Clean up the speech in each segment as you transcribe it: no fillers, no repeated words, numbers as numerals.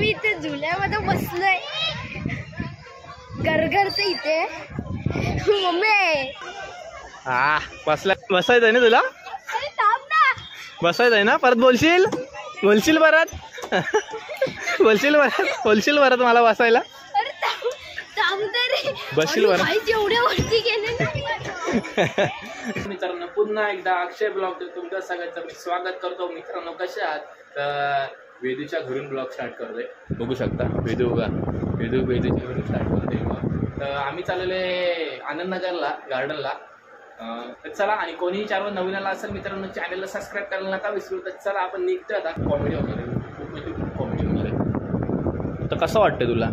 मी इथे झुल्यामध्ये बसलोय गरगरते इथे मम्मी. हा बसायचं आहे ना तुला? बसायचं आहे ना? परत बोलशील परत बोलशील परत मला बसायला बसशील बरं. मित्रांनो पुन्हा एकदा अक्षय ब्लॉग तुमचं सगळ्यांचं मी स्वागत करतो. मित्रांनो कशा आहात? तर वेदूच्या घरून ब्लॉग स्टार्ट करतोय. बघू शकता वेदूच्या घरून स्टार्ट करतोय. तर आम्ही चाललेले आनंदनगरला गार्डनला. तर चला, आणि कोणीही चॅनल नवीन आला असेल मित्रांनो चॅनलला सबस्क्राईब करायला नका विसरू. तर चला आपण निघतोय आता. कॉमेडी वगैरे खूप कॉमेडी वगैरे. तर कसं वाटतं तुला?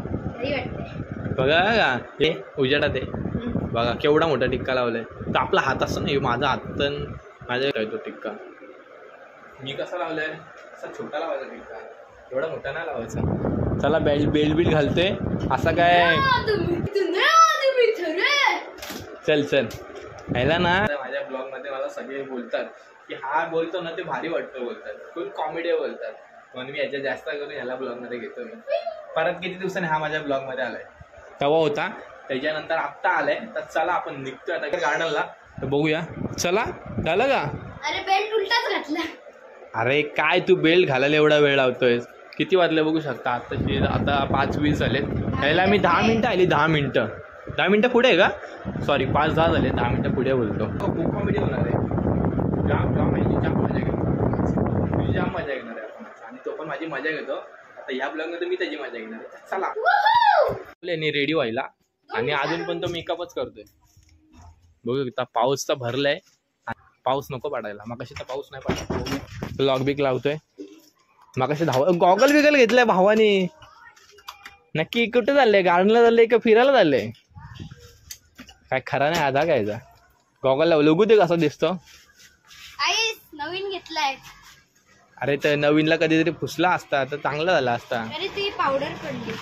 बघा का हे उजेडात आहे बघा केवढा मोठा टिक्का लावलाय. तर आपला हात असं नाही, माझा हात तर माझ्या काय तो टिक्का मी कसा लावलाय असा छोटा लावायचा टिक्का, एवढा मोठा नाही लावायचा. चला बेल्ट घालते असं काय. चल ह्याला ना माझ्या ब्लॉग मध्ये मला सगळे बोलतात की हा बोलतो ना ते भारी वाटतं बोलतात, खूप कॉमेडी बोलतात. म्हणून मी याच्या जास्त करून ह्याला ब्लॉग मध्ये घेतो. मी परत किती दिवसांनी हा माझ्या ब्लॉग मध्ये आलाय. तेव्हा होता त्याच्यानंतर आत्ता आलाय. तर चला आपण निघतोय आता गार्डनला. तर बघूया. चला झालं का? अरे बेल्ट उलटाच घातला. अरे काय तू बेल्ट घालायला एवढा वेळ लावतोय? किती वाजले बघू शकता? आता 5:20 झालेत. यायला मी 10 मिनिटं आली. 10 मिनिटं पुढे आहे का? सॉरी 5-10 झाले. 10 मिनिटं पुढे बोलतो. खूप कॉमेडी होणार आहे. जाम मजा घेणार आहे आपण. आणि तो पण माझी मजा घेतो. आता ह्या ब्लॉग मध्ये मी त्याची मजा घेणार आहे. चला रेडी व्हायला. आणि अजून पण तो मेकअपच करतोय. बघू शकता पाऊस तर भरलाय. पाऊस नको पडायला. मग कशी तर पाऊस नाही पडला. ब्लॉग बिग लावतोय. मग कशी गॉगल बिगल घेतलाय भावाने. नक्की कुठे चाललंय? गार्डनला चाललंय का फिरायला चाललंय? काय खरा नाही आधा घ्यायचा. गॉगल लावलं उगू दे कसा दिसतो. नवीन घेतलाय. अरे तर नवीनला कधीतरी फुसला असता तर चांगला झाला असता. अरे ती पावडर पडली.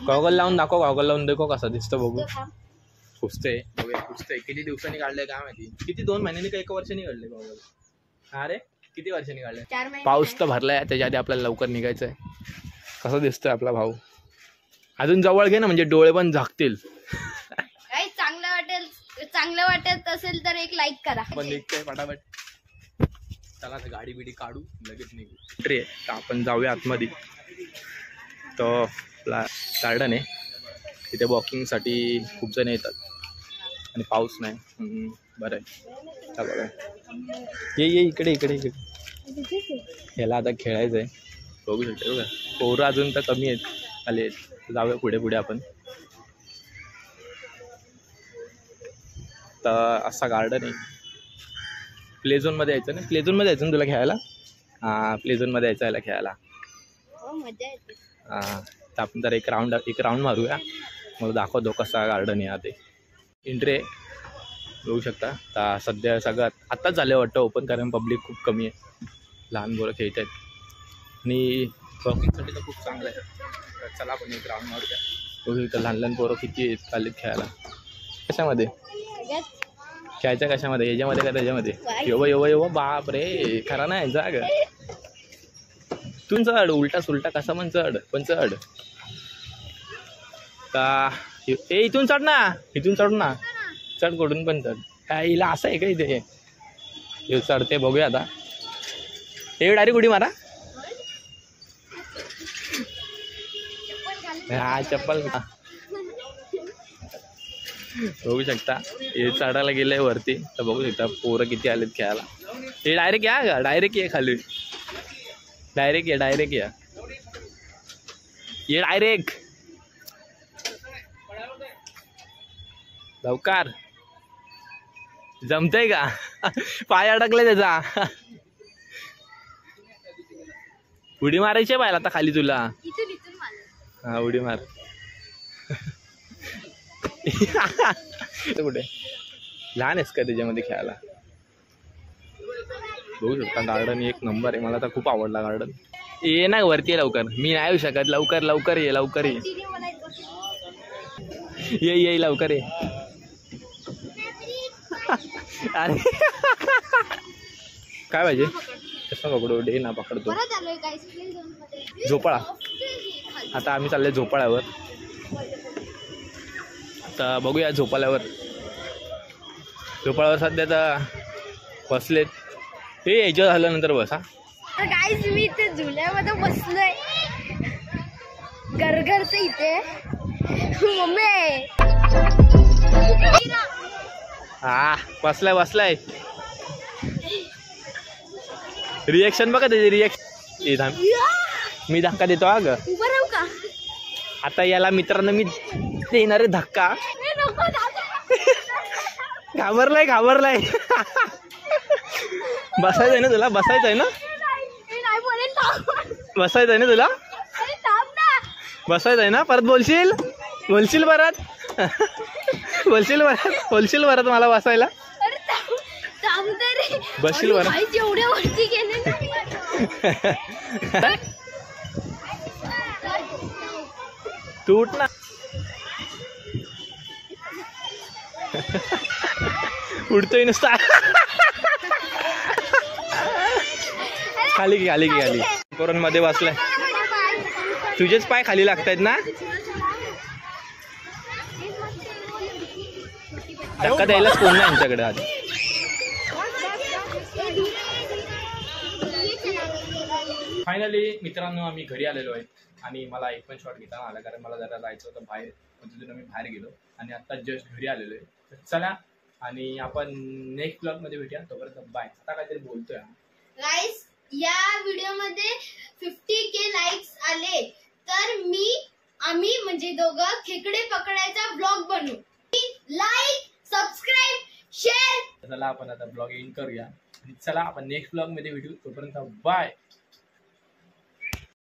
गॉगल लावून दाखव. गॉगल लावून देखो कसा दिसतो बघू. फुसते किती दिवसांनी काढले काय माहिती. किती 2 महिन्यांनी का 1 वर्षांनी काढले गॉगल? अरे किती वर्षांनी काढले? 4 महिने. पाऊस तर भरलाय त्याच्या आधी आपल्याला लवकर निघायचंय. कसा दिसतोय आपला भाऊ? अजून जवळ घे ना म्हणजे डोळे पण झाकतील. चांगलं वाटत असेल तर एक लाईक करा. आपण निघतोय पटापट. चला तर गाडी बिडी काढू लगेच निघू. तर आपण जाऊया आतमध्ये. तो गार्डन आहे तिथे वॉकिंगसाठी खूप जण येतात. आणि पाऊस नाही. बरं आहे. बघा ये इकडे ह्याला आता खेळायचं आहे. बघू शकतो बघा पोरं अजून तर कमी आहेत आले. जाऊया पुढे आपण. तर असा गार्डन आहे. प्ले झोनमध्ये यायचं ना? प्ले झोनमध्ये यायचं ना तुला खेळायला? हां प्ले झोनमध्ये यायचं याला खेळायला. मजा येते. हां तर आपण तर एक राऊंड मारूया. मला दाखवतो कसा गार्डन आहे ते. एंट्री बघू शकता. तर सध्या सगळं आत्ताच झालं वाटतं ओपन, कारण पब्लिक खूप कमी आहे. लहान पोरं खेळत आहेत. आणि वॉकिंगसाठी तर खूप चांगलं आहे. तर चला आपण एक राऊंड मारूया. बघू शकता लहान पोरं किती चाललेत खेळायला. कशामध्ये खेळायचं? कशामध्ये? याच्यामध्ये का त्याच्यामध्ये? येव बाप रे खरा नाही जाग. तू चढ उलटा सुलटा कसा पण चढ का. इथून चढ ना. चढ कुठून पण चढ. हिला असं आहे का इथे? चढते बघूया आता. हे डायरेक्ट उडी मारा. हा चप्पल बघू शकता. हे चढायला गेलंय वरती. तर बघू शकता पोरं किती आलेत खेळायला. हे डायरेक्ट या का? डायरेक्ट ये खाली. डायरेक्ट या ये डायरेक्ट लवकर. जमतंय का? पाय अडकले त्याचा. उडी मारायची पाहिला आता खाली तुला. हा उडी मार. कुठे लहान आहेस का त्याच्यामध्ये खेळायला? बघू शकता गार्डन एक नंबर आहे. मला तर खूप आवडला गार्डन. ये ना वरती ये लवकर. मी नाही येऊ शकत. लवकर ये ये लवकर ये. अरे काय पाहिजे? मस्त पकडू डे ना पकडतो. परत आलोय गाईस प्ले झोन मध्ये. झोपाळा. आता आम्ही चाललोय झोपाळ्यावर. आता बघूया झोपाळ्यावर सध्या तर बसलेत. हे याच्यावर झाल्यानंतर बस. हा तर गाईस मी इथे झुल्यामध्ये बसलोय गरगरचं इथे. मम्मी हा बसलाय. रिएक्शन बघा त्याची रिएक्शन. मी धक्का देतो हा ग. उभं राहू का? आता याला मित्रांनो मी देणार आहे धक्का. घाबरलाय. बसायचंय ना तुला? बसायचंय ना तुला? बसायचंय ना? परत बोलशील परत बोलशील परत मला बसायला. बसशील परत. एवढ्या वरती गेले ना. तू उठ ना. उडतोय नुसता. खाली की पोरण मध्ये बसलाय. तुझेच पाय खाली लागतायत ना. धक्का द्यायलाच कोण नाही आमच्याकडे आज. फायनली मित्रांनो आम्ही घरी आलेलो आहे आणि मला एक पण शॉट घेता आला कारण मला जरा जायचं होतं बाहेर. तिथून मी बाहेर गेलो आणि आता जस्ट घरी आलेलो आहे. तर चला आणि आपण नेक्स्ट ब्लॉग मध्ये भेटूया. तोपर्यंत बाय. आता काहीतरी बोलतोय गाईस. या व्हिडिओ मध्ये 50K लाईक्स आले तर आम्ही म्हणजे दोघं खेकडे पकडायचा ब्लॉग बनवू. Like, subscribe, share. चला आपण आता ब्लॉग एंड करूया आणि चला आपण नेक्स्ट ब्लॉग मध्ये भेटू. तोपर्यंत बाय.